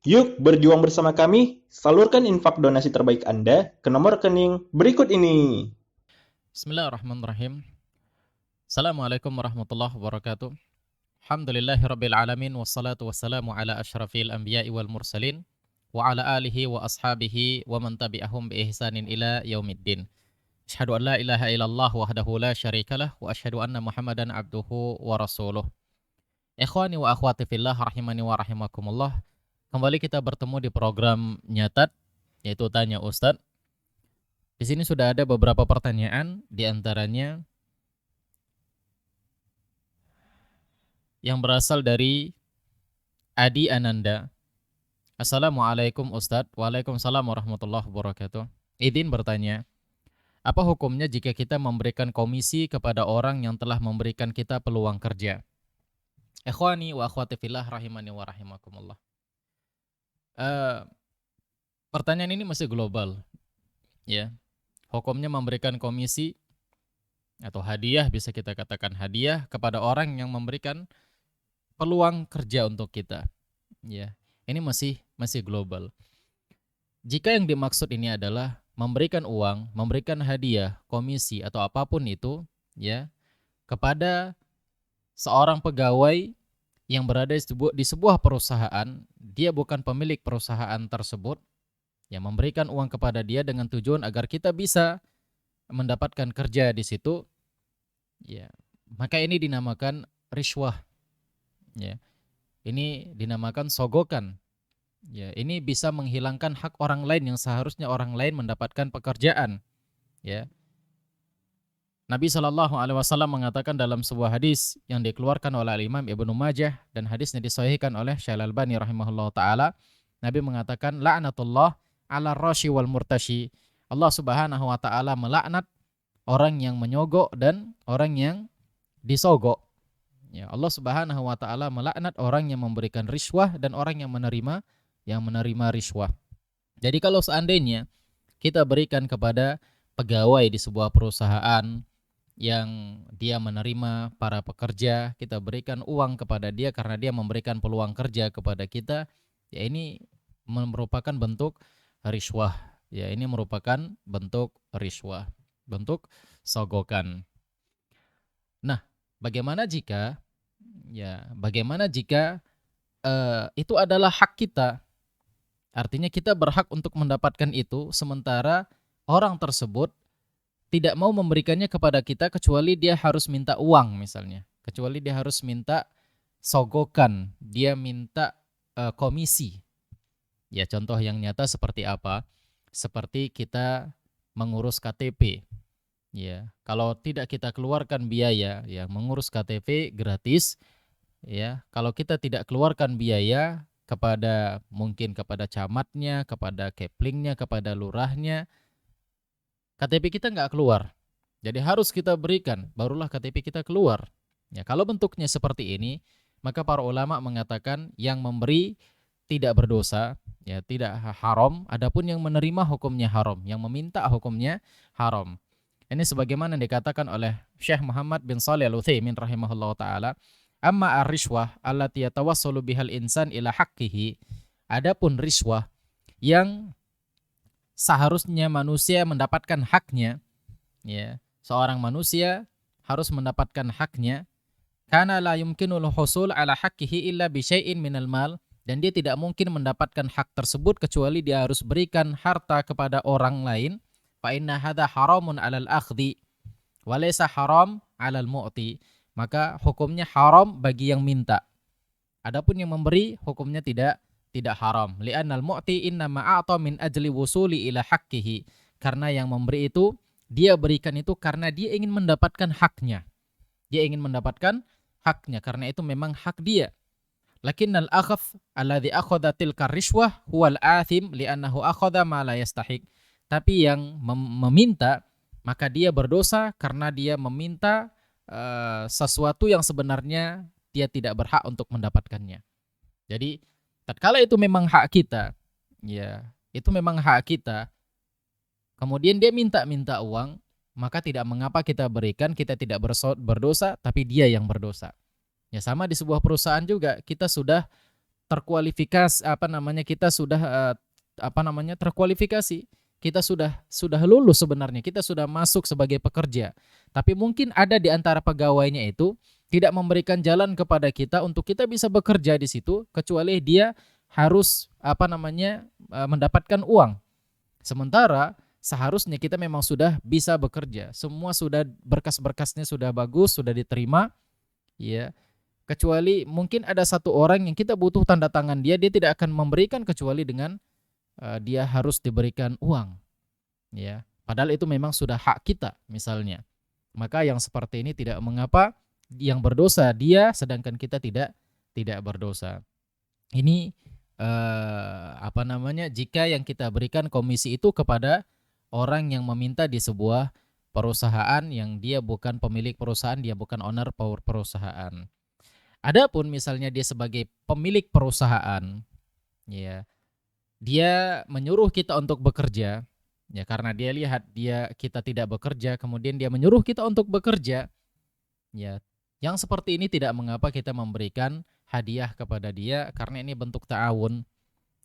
Yuk berjuang bersama kami, salurkan infak donasi terbaik Anda ke nomor rekening berikut ini. Bismillahirrahmanirrahim. Assalamualaikum warahmatullahi wabarakatuh. Alhamdulillahirabbil alamin wassalatu wassalamu ala asyrafil anbiya'i wal mursalin wa ala alihi wa ashabihi wa man tabi'ahum bi ihsanin ila yaumiddin. Asyhadu an la ilaha illallah wahdahu la syarikalah wa asyhadu anna Muhammadan abduhu wa rasuluh. Ikhwani wa akhwati fillah rahimani wa rahimakumullah. Kembali kita bertemu di program Nyatat yaitu Tanya Ustadz. Di sini sudah ada beberapa pertanyaan, di antaranya yang berasal dari Adi Ananda. Assalamualaikum Ustadz. Waalaikumsalam warahmatullahi wabarakatuh. Izin bertanya, apa hukumnya jika kita memberikan komisi kepada orang yang telah memberikan kita peluang kerja? Ikhwani wa akhwati fillah rahimani wa rahimakumullah. Eh, Pertanyaan ini masih global, ya. Hukumnya memberikan komisi atau hadiah, bisa kita katakan hadiah kepada orang yang memberikan peluang kerja untuk kita, ya. Ini masih global. Jika yang dimaksud ini adalah memberikan uang, memberikan hadiah, komisi atau apapun itu, ya, kepada seorang pegawai yang berada di sebuah perusahaan, dia bukan pemilik perusahaan tersebut, yang memberikan uang kepada dia dengan tujuan agar kita bisa mendapatkan kerja di situ, ya, maka ini dinamakan riswah, ya. Ini dinamakan sogokan. Ya, ini bisa menghilangkan hak orang lain yang seharusnya orang lain mendapatkan pekerjaan. Ya, Nabi Shallallahu Alaihi Wasallam mengatakan dalam sebuah hadis yang dikeluarkan oleh Imam Ibnu Majah dan hadisnya disahihkan oleh Syekh Al-Albani rahimahullah taala, Nabi mengatakan la'natullah ala rashi wal murtashi. Allah Subhanahu wa taala melaknat orang yang menyogok dan orang yang disogok. Ya, Allah Subhanahu wa taala melaknat orang yang memberikan riswah dan orang yang menerima riswah. Jadi kalau seandainya kita berikan kepada pegawai di sebuah perusahaan yang dia menerima para pekerja, kita berikan uang kepada dia karena dia memberikan peluang kerja kepada kita, ya ini merupakan bentuk riswah. Ya, ini merupakan bentuk riswah, bentuk sogokan. Nah, bagaimana jika bagaimana jika itu adalah hak kita? Artinya kita berhak untuk mendapatkan itu, sementara orang tersebut tidak mau memberikannya kepada kita kecuali dia harus minta uang misalnya. Kecuali dia harus minta sogokan, dia minta komisi. Ya, contoh yang nyata seperti apa? Seperti kita mengurus KTP. Ya, kalau tidak kita keluarkan biaya, ya mengurus KTP gratis. Ya, kalau kita tidak keluarkan biaya mungkin kepada camatnya, kepada keplingnya, kepada lurahnya, KTP kita nggak keluar. Jadi harus kita berikan, barulah KTP kita keluar. Ya, kalau bentuknya seperti ini, maka para ulama mengatakan yang memberi tidak berdosa, ya tidak haram. Adapun yang menerima hukumnya haram, yang meminta hukumnya haram. Ini sebagaimana dikatakan oleh Syekh Muhammad bin Shalih Al-Utsaimin rahimahullah taala, amma ar-rishwah allati yatawassalu bihal insan ila haqqihi. Adapun riswah yang seharusnya manusia mendapatkan haknya, ya. Seorang manusia harus mendapatkan haknya, karena la yumkinul husul ala haqqihi illa bi syai'in minal mal, dan dia tidak mungkin mendapatkan hak tersebut kecuali dia harus berikan harta kepada orang lain. Fa inna hadza haramun 'alal akhdhi wa laysa haram 'alal mu'ti. Maka hukumnya haram bagi yang minta. Adapun yang memberi hukumnya tidak haram. Li'annal mu'ti innama a'ta min ajli wusuli ila haqqihi. Karena yang memberi itu, dia berikan itu karena dia ingin mendapatkan haknya. Dia ingin mendapatkan haknya karena itu memang hak dia. Lakinnal akhadh alladhi akhadha tilka rishwah huwal athim li'annahu akhadha ma la yastahiq. Tapi yang meminta, maka dia berdosa karena dia meminta sesuatu yang sebenarnya dia tidak berhak untuk mendapatkannya. Jadi tatkala itu memang hak kita, ya, itu memang hak kita. Kemudian dia minta uang, maka tidak mengapa kita berikan, kita tidak berdosa, tapi dia yang berdosa. Ya sama di sebuah perusahaan juga, kita sudah terkualifikasi kita sudah terkualifikasi, kita sudah lulus sebenarnya, kita sudah masuk sebagai pekerja. Tapi mungkin ada di antara pegawainya itu tidak memberikan jalan kepada kita untuk kita bisa bekerja di situ, kecuali dia harus mendapatkan uang. Sementara seharusnya kita memang sudah bisa bekerja, semua sudah berkas-berkasnya sudah bagus, sudah diterima, ya. Kecuali mungkin ada satu orang yang kita butuh tanda tangan dia tidak akan memberikan kecuali dengan dia harus diberikan uang, ya. Padahal itu memang sudah hak kita misalnya. Maka yang seperti ini tidak mengapa, yang berdosa dia sedangkan kita tidak berdosa. Ini jika yang kita berikan komisi itu kepada orang yang meminta di sebuah perusahaan yang dia bukan pemilik perusahaan, dia bukan owner perusahaan. Adapun misalnya dia sebagai pemilik perusahaan, ya, dia menyuruh kita untuk bekerja, ya, karena dia lihat kita tidak bekerja, kemudian dia menyuruh kita untuk bekerja, ya. Yang seperti ini tidak mengapa kita memberikan hadiah kepada dia karena ini bentuk ta'awun.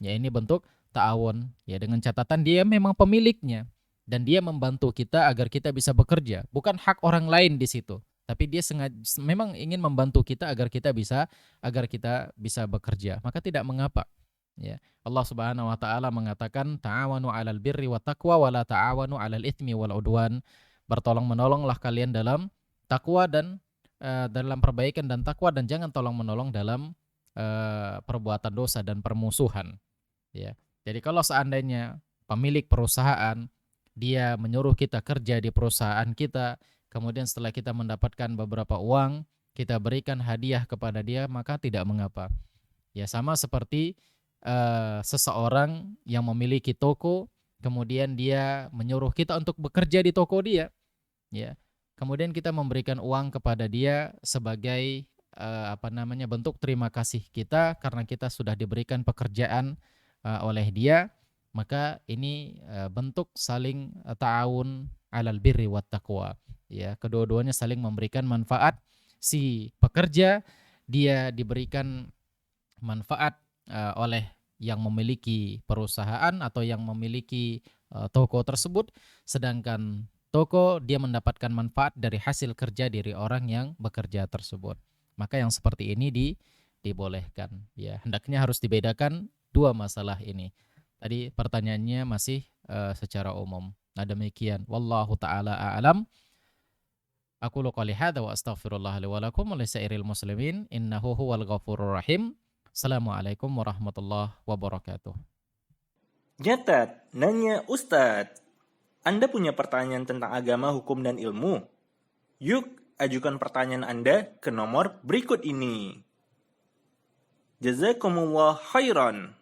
Ya, ini bentuk ta'awun, ya, dengan catatan dia memang pemiliknya dan dia membantu kita agar kita bisa bekerja. Bukan hak orang lain di situ, tapi dia memang ingin membantu kita agar kita bisa bekerja. Maka tidak mengapa. Ya. Allah Subhanahu wa taala mengatakan ta'awanu 'alal birri wat taqwa wa la ta'awanu 'alal itsmi wal 'udwan. Bertolong-menolonglah kalian dalam takwa dan dalam perbaikan dan takwa, dan jangan tolong-menolong dalam perbuatan dosa dan permusuhan. Ya. Jadi kalau seandainya pemilik perusahaan dia menyuruh kita kerja di perusahaan kita, kemudian setelah kita mendapatkan beberapa uang, kita berikan hadiah kepada dia, maka tidak mengapa. Ya, sama seperti seseorang yang memiliki toko, kemudian dia menyuruh kita untuk bekerja di toko dia, ya. Kemudian kita memberikan uang kepada dia sebagai bentuk terima kasih kita karena kita sudah diberikan pekerjaan oleh dia, maka ini bentuk saling ta'awun 'alal birri wat taqwa. Ya, kedua-duanya saling memberikan manfaat. Si pekerja dia diberikan manfaat oleh yang memiliki perusahaan atau yang memiliki toko tersebut, sedangkan toko dia mendapatkan manfaat dari hasil kerja dari orang yang bekerja tersebut. Maka yang seperti ini dibolehkan. Ya, hendaknya harus dibedakan dua masalah ini. Tadi pertanyaannya masih secara umum. Nah, demikian. Wallahu taala a'lam. Aqulu qouli hadza wa astaghfirullah li wa lakum wa lisairil muslimin innahu huwal ghafurur rahim. Assalamualaikum warahmatullahi wabarakatuh. Nyatat, nanya Ustadz. Anda punya pertanyaan tentang agama, hukum, dan ilmu? Yuk, ajukan pertanyaan Anda ke nomor berikut ini. Jazakumullah khairan.